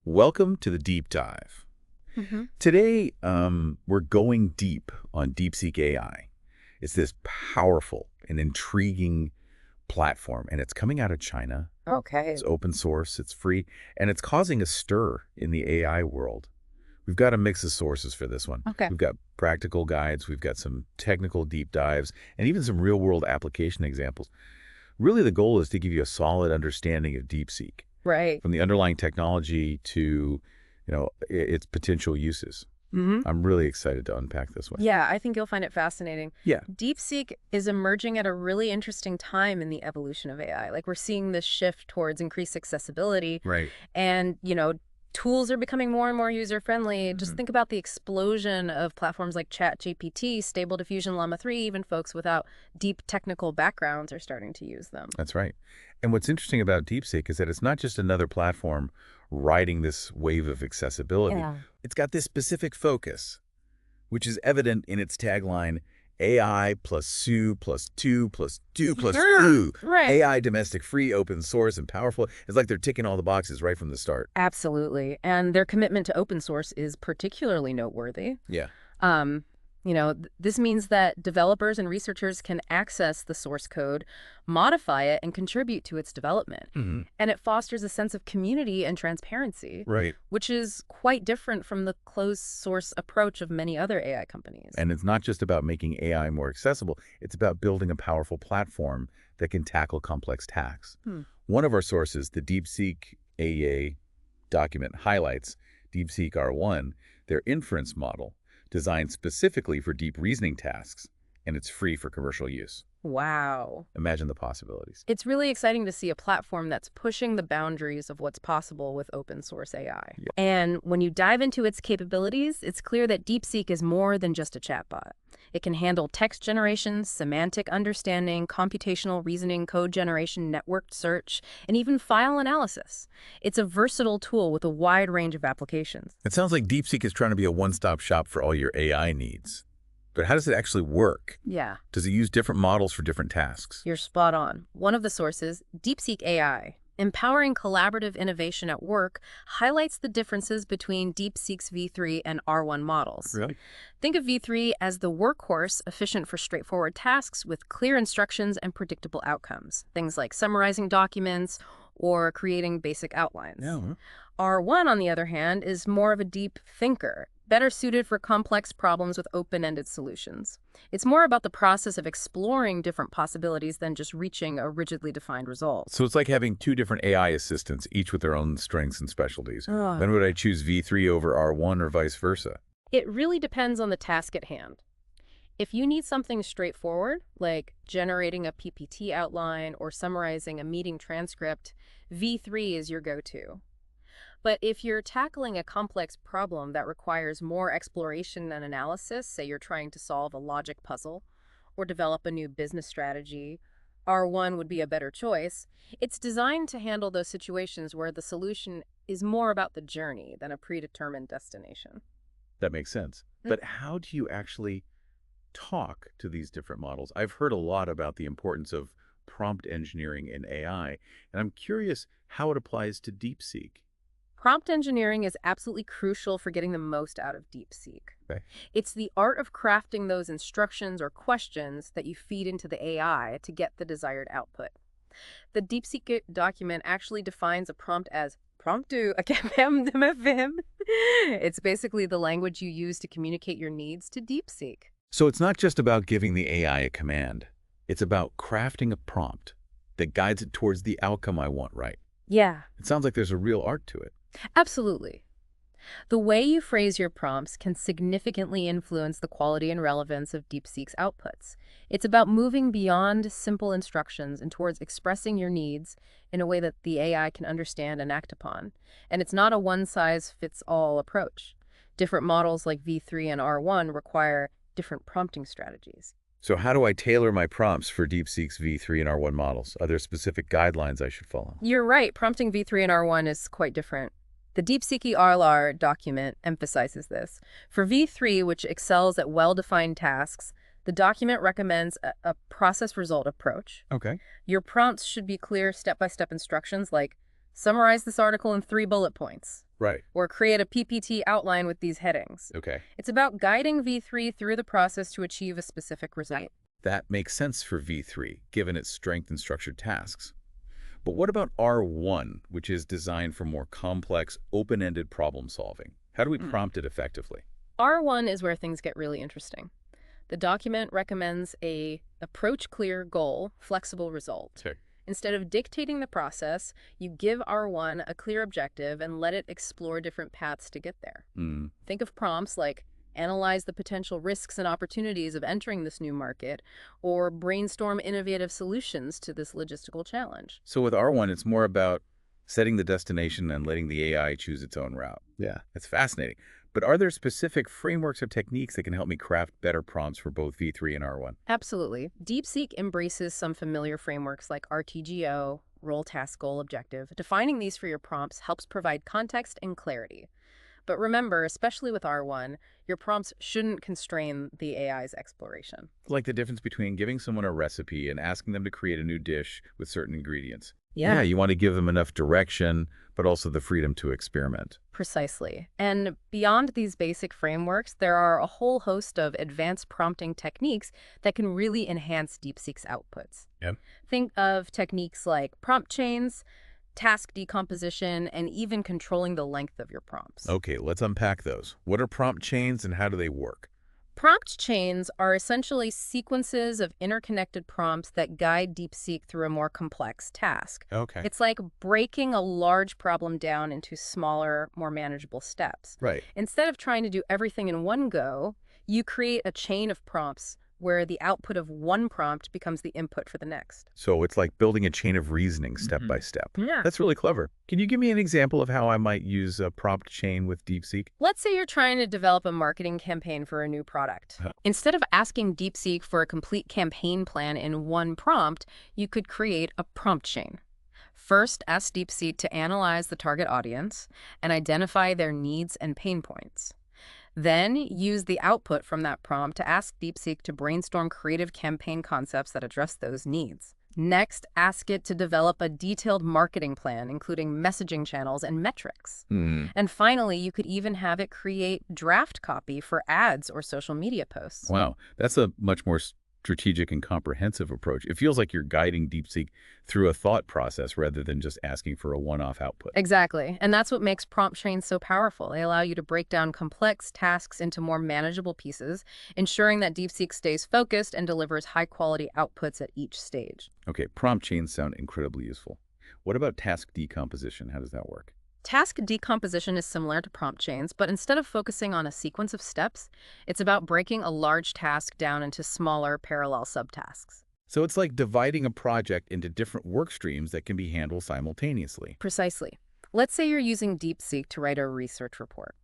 Welcome to the Deep Dive. Today, we're going deep on DeepSeek AI. It's this powerful and intriguing platform, and it's coming out of China. Okay. It's open source, it's free, and it's causing a stir in the AI world. We've got a mix of sources for this one. Okay. We've got practical guides, we've got some technical deep dives, and even some real-world application examples. Really, the goal is to give you a solid understanding of DeepSeek, Right. from the underlying technology to, its potential uses. hmm I'm really excited to unpack this one. Yeah, I think you'll find it fascinating. Yeah, DeepSeek is emerging at a really interesting time in the evolution of AI. Like we're seeing this shift towards increased accessibility right. and, tools are becoming more and more user-friendly. Just Mhm. think about the explosion of platforms like ChatGPT, Stable Diffusion, Llama 3, even folks without deep technical backgrounds are starting to use them. That's right. And what's interesting about DeepSeek is that it's not just another platform riding this wave of accessibility. Yeah. It's got this specific focus, which is evident in its tagline, AI plus Sue plus two plus ooh. Right. AI domestic, free, open source, and powerful. It's like they're ticking all the boxes right from the start. Absolutely. And their commitment to open source is particularly noteworthy. Yeah. Um, this means that developers and researchers can access the source code, modify it, and contribute to its development. hmm And it fosters a sense of community and transparency, Right. which is quite different from the closed source approach of many other AI companies. And it's not just about making AI more accessible. It's about building a powerful platform that can tackle complex tasks. Hmm. One of our sources, the DeepSeek AEA document, highlights DeepSeek R1, their inference model, designed specifically for deep reasoning tasks, and it's free for commercial use. Wow. Imagine the possibilities. It's really exciting to see a platform that's pushing the boundaries of what's possible with open source AI. Yeah. And when you dive into its capabilities, it's clear that DeepSeek is more than just a chatbot. It can handle text generation, semantic understanding, computational reasoning, code generation, networked search, and even file analysis. It's a versatile tool with a wide range of applications. It sounds like DeepSeek is trying to be a one-stop shop for all your AI needs. But how does it actually work? Yeah, Does it use different models for different tasks? you're spot on. One of the sources, DeepSeek AI, Empowering Collaborative Innovation at Work, highlights the differences between DeepSeek's V3 and R1 models. Really? Think of V3 as the workhorse, efficient for straightforward tasks with clear instructions and predictable outcomes. Things like summarizing documents or creating basic outlines. Yeah. R1, on the other hand, is more of a deep thinker, better suited for complex problems with open-ended solutions. It's more about the process of exploring different possibilities than just reaching a rigidly defined result. So it's like having two different AI assistants, each with their own strengths and specialties. Ugh. Then would I choose V3 over R1 or vice versa? It really depends on the task at hand. If you need something straightforward, like generating a PPT outline or summarizing a meeting transcript, V3 is your go-to. But if you're tackling a complex problem that requires more exploration and analysis, say you're trying to solve a logic puzzle or develop a new business strategy, R1 would be a better choice. It's designed to handle those situations where the solution is more about the journey than a predetermined destination. That makes sense. But how do you actually talk to these different models? I've heard a lot about the importance of prompt engineering in AI, and I'm curious how it applies to DeepSeek. Prompt engineering is absolutely crucial for getting the most out of DeepSeek. Okay. It's the art of crafting those instructions or questions that you feed into the AI to get the desired output. The DeepSeek document actually defines a prompt as promptu. It's basically the language you use to communicate your needs to DeepSeek. So it's not just about giving the AI a command. It's about crafting a prompt that guides it towards the outcome I want, right? Yeah, It sounds like there's a real art to it. absolutely. The way you phrase your prompts can significantly influence the quality and relevance of DeepSeek's outputs. It's about moving beyond simple instructions and towards expressing your needs in a way that the AI can understand and act upon. And it's not a one-size-fits-all approach. Different models like V3 and R1 require different prompting strategies. So how do I tailor my prompts for DeepSeek's V3 and R1 models? Are there specific guidelines I should follow? You're right, prompting V3 and R1 is quite different. The DeepSeek RLR document emphasizes this. For V3, which excels at well-defined tasks, the document recommends a process result approach. Okay. Your prompts should be clear step-by-step instructions like Summarize this article in 3 bullet points, Right. or create a PPT outline with these headings. Okay. It's about guiding V3 through the process to achieve a specific result. That makes sense for V3, given its strength in structured tasks. But what about R1, which is designed for more complex, open-ended problem solving? How do we prompt it effectively? R1 is where things get really interesting. The document recommends a approach clear goal, flexible result. Sure. Instead of dictating the process, you give R1 a clear objective and let it explore different paths to get there. Think of prompts like analyze the potential risks and opportunities of entering this new market, or brainstorm innovative solutions to this logistical challenge. So with R1, it's more about setting the destination and letting the AI choose its own route. Yeah. That's fascinating. But are there specific frameworks or techniques that can help me craft better prompts for both V3 and R1? Absolutely. DeepSeek embraces some familiar frameworks like RTGO, Role Task Goal Objective. Defining these for your prompts helps provide context and clarity. But remember, especially with R1, your prompts shouldn't constrain the AI's exploration. Like the difference between giving someone a recipe and asking them to create a new dish with certain ingredients. Yeah. You want to give them enough direction, but also the freedom to experiment. Precisely. And beyond these basic frameworks, there are a whole host of advanced prompting techniques that can really enhance DeepSeek's outputs. Yep. Think of techniques like prompt chains, task decomposition, and even controlling the length of your prompts. Okay, let's unpack those. What are prompt chains and how do they work? Prompt chains are essentially sequences of interconnected prompts that guide DeepSeek through a more complex task. Okay. It's like breaking a large problem down into smaller, more manageable steps. Right. Instead of trying to do everything in one go, you create a chain of prompts where the output of one prompt becomes the input for the next. So it's like building a chain of reasoning step by step. Yeah. That's really clever. Can you give me an example of how I might use a prompt chain with DeepSeek? Let's say you're trying to develop a marketing campaign for a new product. Instead of asking DeepSeek for a complete campaign plan in one prompt, you could create a prompt chain. First, ask DeepSeek to analyze the target audience and identify their needs and pain points. Then, use the output from that prompt to ask DeepSeek to brainstorm creative campaign concepts that address those needs. Next, ask it to develop a detailed marketing plan, including messaging channels and metrics. And finally, you could even have it create draft copy for ads or social media posts. Wow, that's a much more strategic and comprehensive approach. It feels like you're guiding DeepSeek through a thought process rather than just asking for a one-off output. Exactly. And that's what makes prompt chains so powerful. They allow you to break down complex tasks into more manageable pieces, ensuring that DeepSeek stays focused and delivers high-quality outputs at each stage. Okay, prompt chains sound incredibly useful. What about task decomposition? How does that work? Task decomposition is similar to prompt chains, but instead of focusing on a sequence of steps, it's about breaking a large task down into smaller parallel subtasks. So it's like dividing a project into different work streams that can be handled simultaneously. Precisely. Let's say you're using DeepSeek to write a research report.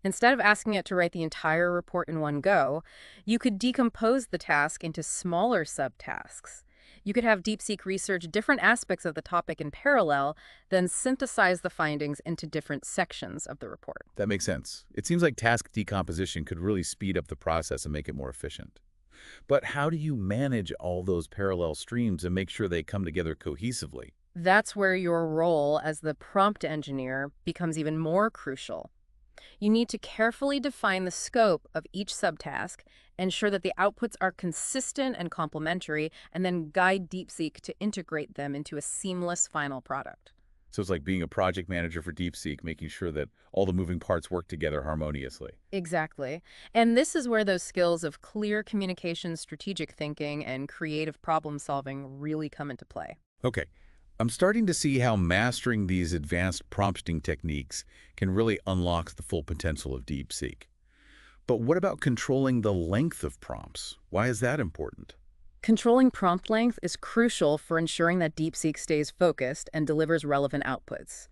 Instead of asking it to write the entire report in one go, you could decompose the task into smaller subtasks. You could have DeepSeek research different aspects of the topic in parallel, then synthesize the findings into different sections of the report. That makes sense. It seems like task decomposition could really speed up the process and make it more efficient. But how do you manage all those parallel streams and make sure they come together cohesively? That's where your role as the prompt engineer becomes even more crucial. You need to carefully define the scope of each subtask, ensure that the outputs are consistent and complementary, and then guide DeepSeek to integrate them into a seamless final product. So it's like being a project manager for DeepSeek, making sure that all the moving parts work together harmoniously. Exactly. And this is where those skills of clear communication, strategic thinking, and creative problem solving really come into play. Okay. I'm starting to see how mastering these advanced prompting techniques can really unlock the full potential of DeepSeek. But what about controlling the length of prompts? Why is that important? Controlling prompt length is crucial for ensuring that DeepSeek stays focused and delivers relevant outputs.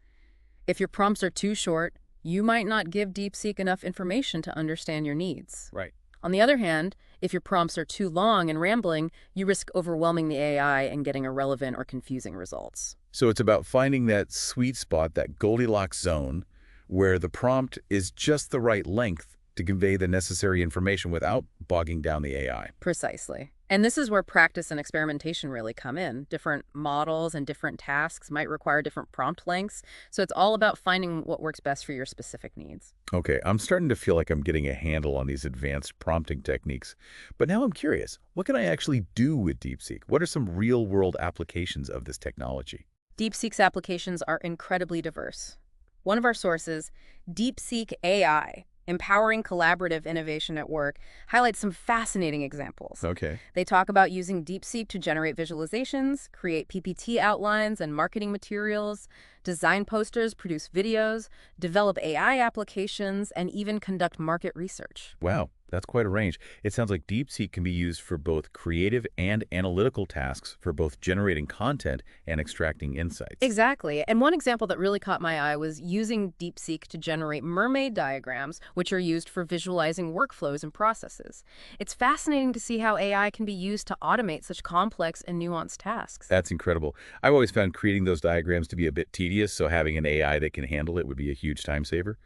If your prompts are too short, you might not give DeepSeek enough information to understand your needs. Right. On the other hand, if your prompts are too long and rambling, you risk overwhelming the AI and getting irrelevant or confusing results. So it's about finding that sweet spot, that Goldilocks zone, where the prompt is just the right length, to convey the necessary information without bogging down the AI. Precisely. And this is where practice and experimentation really come in. Different models and different tasks might require different prompt lengths, so it's all about finding what works best for your specific needs. Okay, I'm starting to feel like I'm getting a handle on these advanced prompting techniques. But now I'm curious, what can I actually do with DeepSeek? What are some real-world applications of this technology? DeepSeek's applications are incredibly diverse. One of our sources, DeepSeek AI, Empowering Collaborative Innovation at Work, highlights some fascinating examples. Okay. They talk about using DeepSeek to generate visualizations, create PPT outlines and marketing materials, design posters, produce videos, develop AI applications, and even conduct market research. Wow, that's quite a range. It sounds like DeepSeek can be used for both creative and analytical tasks for both generating content and extracting insights. Exactly. And one example that really caught my eye was using DeepSeek to generate mermaid diagrams, which are used for visualizing workflows and processes. It's fascinating to see how AI can be used to automate such complex and nuanced tasks. That's incredible. I've always found creating those diagrams to be a bit tedious, so having an AI that can handle it would be a huge time saver.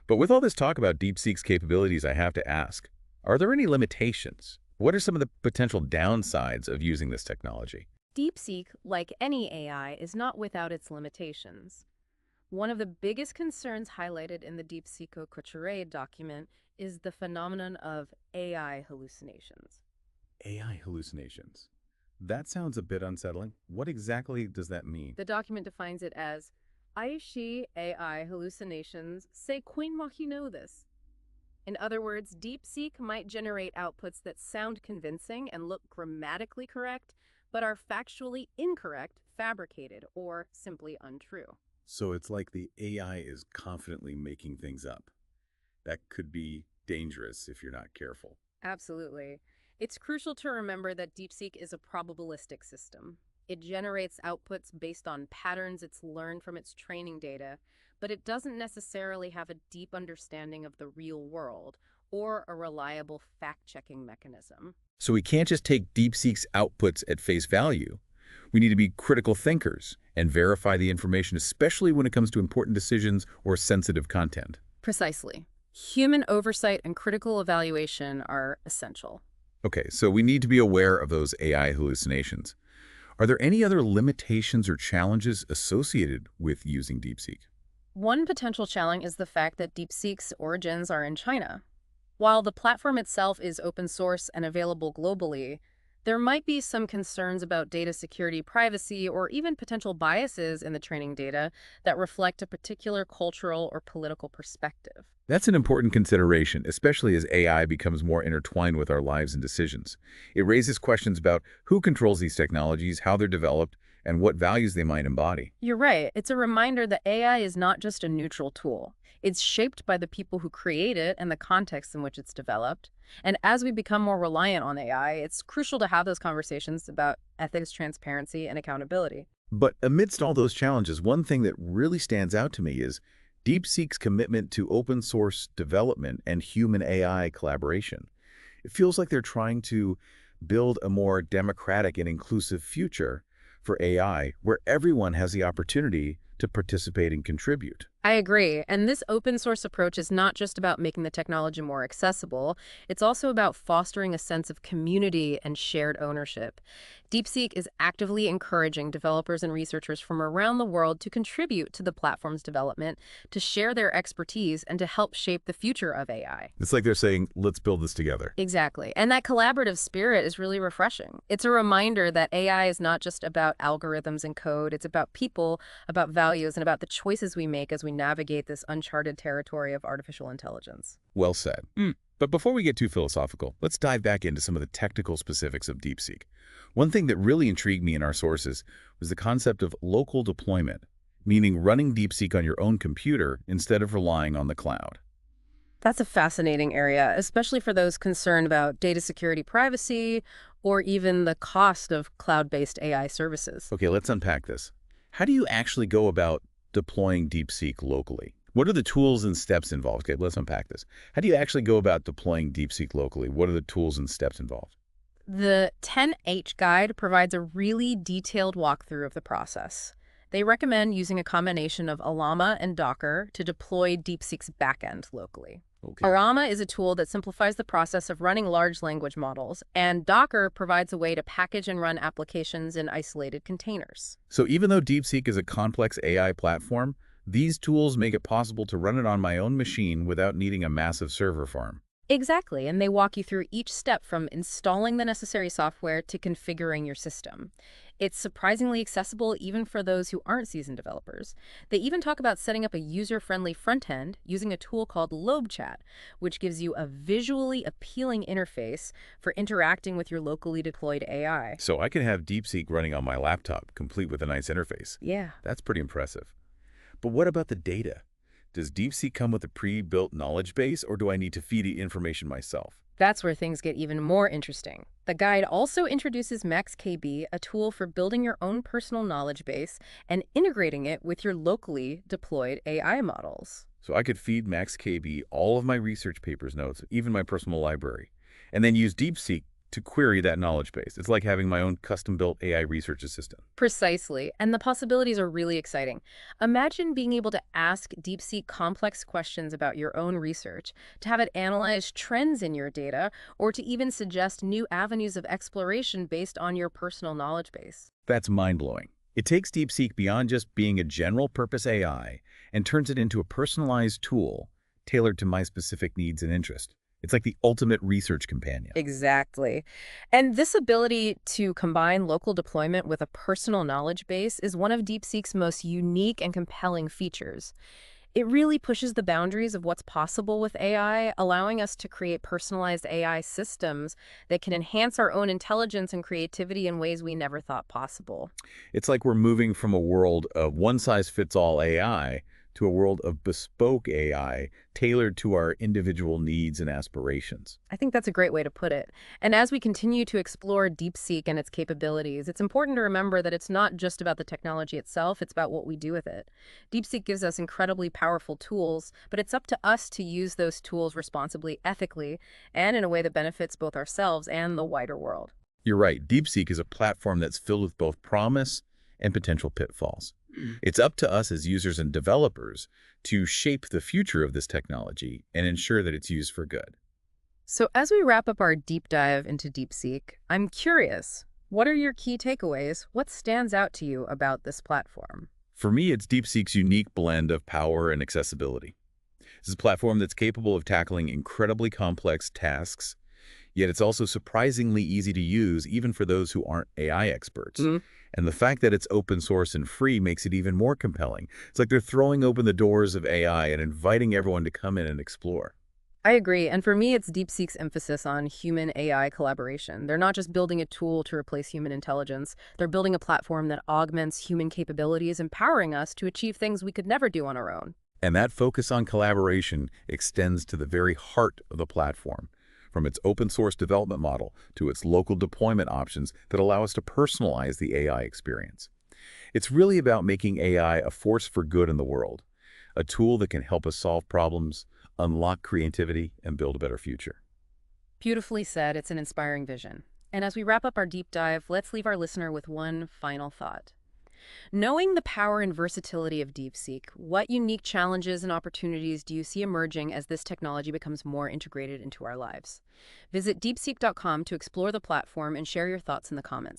But with all this talk about DeepSeek's capabilities, I have to ask, are there any limitations? What are some of the potential downsides of using this technology? DeepSeek, like any AI, is not without its limitations. One of the biggest concerns highlighted in the DeepSeek Couture document is the phenomenon of AI hallucinations. AI hallucinations. That sounds a bit unsettling. What exactly does that mean? The document defines it as Aishi AI hallucinations say Queen know this. In other words, DeepSeek might generate outputs that sound convincing and look grammatically correct, but are factually incorrect, fabricated, or simply untrue. So it's like the AI is confidently making things up. That could be dangerous if you're not careful. Absolutely. It's crucial to remember that DeepSeek is a probabilistic system. It generates outputs based on patterns it's learned from its training data, but it doesn't necessarily have a deep understanding of the real world or a reliable fact-checking mechanism. So we can't just take DeepSeek's outputs at face value. We need to be critical thinkers and verify the information, especially when it comes to important decisions or sensitive content. Precisely. Human oversight and critical evaluation are essential. Okay, so we need to be aware of those AI hallucinations. Are there any other limitations or challenges associated with using DeepSeek? One potential challenge is the fact that DeepSeek's origins are in China. While the platform itself is open source and available globally, there might be some concerns about data security, privacy, or even potential biases in the training data that reflect a particular cultural or political perspective. That's an important consideration, especially as AI becomes more intertwined with our lives and decisions. It raises questions about who controls these technologies, how they're developed, and what values they might embody. You're right. It's a reminder that AI is not just a neutral tool. It's shaped by the people who create it and the context in which it's developed. And as we become more reliant on AI, it's crucial to have those conversations about ethics, transparency, and accountability. But amidst all those challenges, one thing that really stands out to me is DeepSeek's commitment to open source development and human AI collaboration. It feels like they're trying to build a more democratic and inclusive future for AI where everyone has the opportunity to participate and contribute. I agree. And this open source approach is not just about making the technology more accessible, it's also about fostering a sense of community and shared ownership. DeepSeek is actively encouraging developers and researchers from around the world to contribute to the platform's development, to share their expertise, and to help shape the future of AI. It's like they're saying, let's build this together. Exactly. And that collaborative spirit is really refreshing. It's a reminder that AI is not just about algorithms and code, it's about people, about values, and about the choices we make as we navigate this uncharted territory of artificial intelligence. Well said. But before we get too philosophical, let's dive back into some of the technical specifics of DeepSeek. One thing that really intrigued me in our sources was the concept of local deployment, meaning running DeepSeek on your own computer instead of relying on the cloud. That's a fascinating area, especially for those concerned about data security, privacy, or even the cost of cloud-based AI services. Okay, let's unpack this. How do you actually go about deploying DeepSeek locally? What are the tools and steps involved? Okay, let's unpack this. How do you actually go about deploying DeepSeek locally? What are the tools and steps involved? The 10H guide provides a really detailed walkthrough of the process. They recommend using a combination of Llama and Docker to deploy DeepSeek's backend locally. Okay. Arama is a tool that simplifies the process of running large language models, and Docker provides a way to package and run applications in isolated containers. So even though DeepSeek is a complex AI platform, these tools make it possible to run it on my own machine without needing a massive server farm. Exactly, and they walk you through each step from installing the necessary software to configuring your system. It's surprisingly accessible even for those who aren't seasoned developers. They even talk about setting up a user-friendly front end using a tool called LobeChat, which gives you a visually appealing interface for interacting with your locally deployed AI. So I can have DeepSeek running on my laptop, complete with a nice interface. Yeah. That's pretty impressive. But what about the data? Does DeepSeek come with a pre-built knowledge base, or do I need to feed it information myself? That's where things get even more interesting. The guide also introduces MaxKB, a tool for building your own personal knowledge base and integrating it with your locally deployed AI models. So I could feed MaxKB all of my research papers notes, even my personal library, and then use DeepSeek to query that knowledge base. It's like having my own custom-built AI research assistant. Precisely, and the possibilities are really exciting. Imagine being able to ask DeepSeek complex questions about your own research, to have it analyze trends in your data, or to even suggest new avenues of exploration based on your personal knowledge base. That's mind-blowing. It takes DeepSeek beyond just being a general-purpose AI and turns it into a personalized tool tailored to my specific needs and interests. It's like the ultimate research companion. Exactly. And this ability to combine local deployment with a personal knowledge base is one of DeepSeek's most unique and compelling features. It really pushes the boundaries of what's possible with AI, allowing us to create personalized AI systems that can enhance our own intelligence and creativity in ways we never thought possible. It's like we're moving from a world of one-size-fits-all AI to a world of bespoke AI tailored to our individual needs and aspirations. I think that's a great way to put it. And as we continue to explore DeepSeek and its capabilities, it's important to remember that it's not just about the technology itself, it's about what we do with it. DeepSeek gives us incredibly powerful tools, but it's up to us to use those tools responsibly, ethically, and in a way that benefits both ourselves and the wider world. You're right, DeepSeek is a platform that's filled with both promise and potential pitfalls. It's up to us as users and developers to shape the future of this technology and ensure that it's used for good. So as we wrap up our deep dive into DeepSeek, I'm curious, what are your key takeaways? What stands out to you about this platform? For me, it's DeepSeek's unique blend of power and accessibility. This is a platform that's capable of tackling incredibly complex tasks, yet it's also surprisingly easy to use even for those who aren't AI experts. And the fact that it's open source and free makes it even more compelling. It's like they're throwing open the doors of AI and inviting everyone to come in and explore. I agree. And for me, it's DeepSeek's emphasis on human AI collaboration. They're not just building a tool to replace human intelligence. They're building a platform that augments human capabilities, empowering us to achieve things we could never do on our own. And that focus on collaboration extends to the very heart of the platform, from its open source development model to its local deployment options that allow us to personalize the AI experience. It's really about making AI a force for good in the world, a tool that can help us solve problems, unlock creativity, and build a better future. Beautifully said. It's an inspiring vision. And as we wrap up our deep dive, let's leave our listener with one final thought. Knowing the power and versatility of DeepSeek, what unique challenges and opportunities do you see emerging as this technology becomes more integrated into our lives? Visit deepseek.com to explore the platform and share your thoughts in the comments.